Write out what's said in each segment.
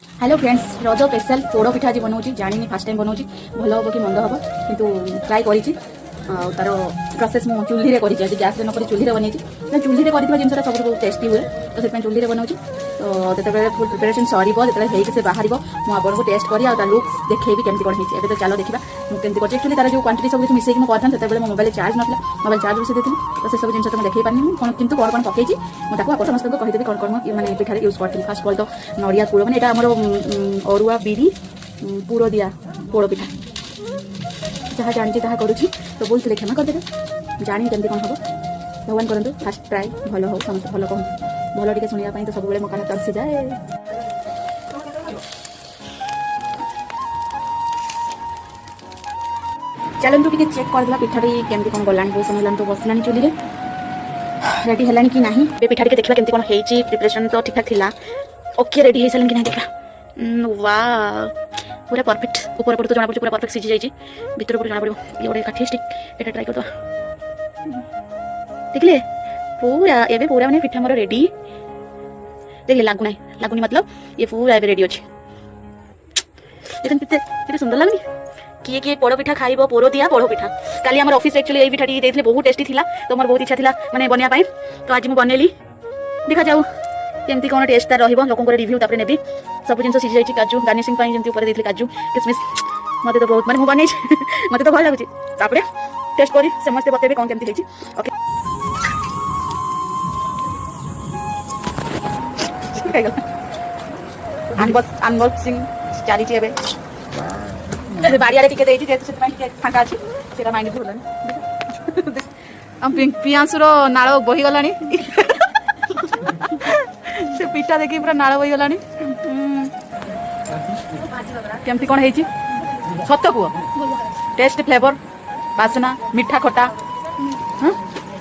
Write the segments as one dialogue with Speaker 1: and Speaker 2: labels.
Speaker 1: Hello friends, रज special पोड़ पिठा आज बनाऊँगी। जानी फास्ट टाइम बनाऊँगी, भल हम कि मंद हम कि ट्राए कर तार प्रोसेस मु चूल्ही में कर गैस न कर चूल्ही बनई चूल्ही में कर जिनसा सब बहुत टेस्टी हुए तो से चूल्ही में बनाऊँगी। तो जिते फुल प्रिपेरेसन सर जो से बाहर मुझे टेस्ट करी लुक्स देखी केमती कौन होती है। तो चलो देखा मुझे कर एक्चुअली तार जो क्वांटिटी सब मिसेक मुझे करते मो मोबाइल चार्ज ना मोबाइल चार्ज बस देती तो से सब जिन तो देखी पानी कौन कितु कौन कौन पकई मुझे आप समस्त कहीदेवी कौन कौन मैंने पिठार यूज करी। फास्ट कल तो नड़िया पुर मैंने यहाँ आमर अरुआ बिरी पुर दिया पोड़ पिठा जहाँ जानी ताहा करुँच तो बोलते तो क्षमा करदे जानी केमती कौन हम भगवान करूँ फास्ट ट्राए भल हो समस्त भल कहते भल टे शुणापी तो सब मो कान तरसी जाए। चलतु टे चेक करदा पिठाटी केमती कौन गलानी बहुत समय तो बसलानी चूल्ही में रेडी है कि ना पिठा टे देखा केमती कौन होती प्रिपरेसन तो ठीक ठाक था। ओके रेडी हो सारे कि ना देखा वाह पूरा परफेक्ट ऊपर पड़ तो जना पड़ी पूरा परफेक्ट सीझी जाइए भीतर पड़ जना पड़ो ये गोटे काठी स्टिक ये ट्राए कर देखिए पूरा एवं पूरा मैंने पिठा मोर रेडी देखिए लगुनी मतलब ये पूरा एवं रेडी अच्छे देखते सुंदर लगनी किए किए पोड़ पिठा खाइब पोर दिया पोड़ पिठा काली आम ऑफिस एक्चुअली ये पिठाटी देते बहुत टेस्टी थी तो मोर बहुत इच्छा थी मैंने बनवाई तो आज मुझे बनैली देखा जाऊ केमती कौन टेस्ट तार लोक रिव्यू तापर नेबी सब जिन सीझी जाइए काजू गार्निशिंग जमी ऊपर देते काजू किसमिश मत तो बहुत मैं बन मत तो भल लगुच टेस्ट करी समस्ते बतेबे कौन केमती होती। ओके अनबॉक्सिंग चली बाड़िया टे फाँका अच्छे माइंड पियांशुर नाल बहीगला से पिठा देखी पूरा नाल बहीगला केमती कौन है सत कुह टेस्ट फ्लेवर बासना मीठा खटा हाँ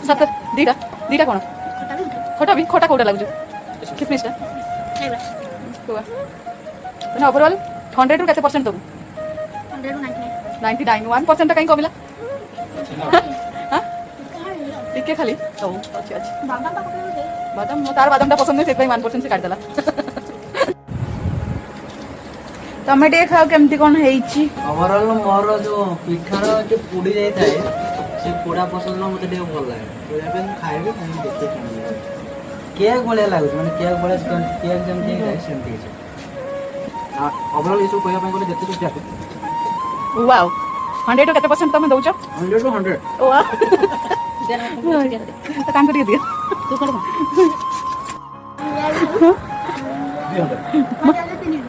Speaker 1: सत दीटा दीटा कौन खटा भी खटा कौटा लगुच किसमिसटा ओवरऑल 100 रु केते% दबु 99 1% कहीं कमिला हाँ टिके खाली अच्छे अच्छे बादाम तार बादाम पसंद नहीं 1% से काटदेला तमे देखा केमती कौन है
Speaker 2: ओवरऑल मोर जो पिठार जो पुड़ी जाई थाए से पुड़ा पसंद न मते देव भल लागे तो एबे खाइबे खाली देखते केक भले लागु माने केक भले केक जमती है सेमती है ओवरऑल इसो कोया पे बोले जत्ते जाको
Speaker 1: वाओ 100 टू केते % तमे दउछ
Speaker 2: 100 to 100
Speaker 1: वाह तो काम करिए दिया तू कर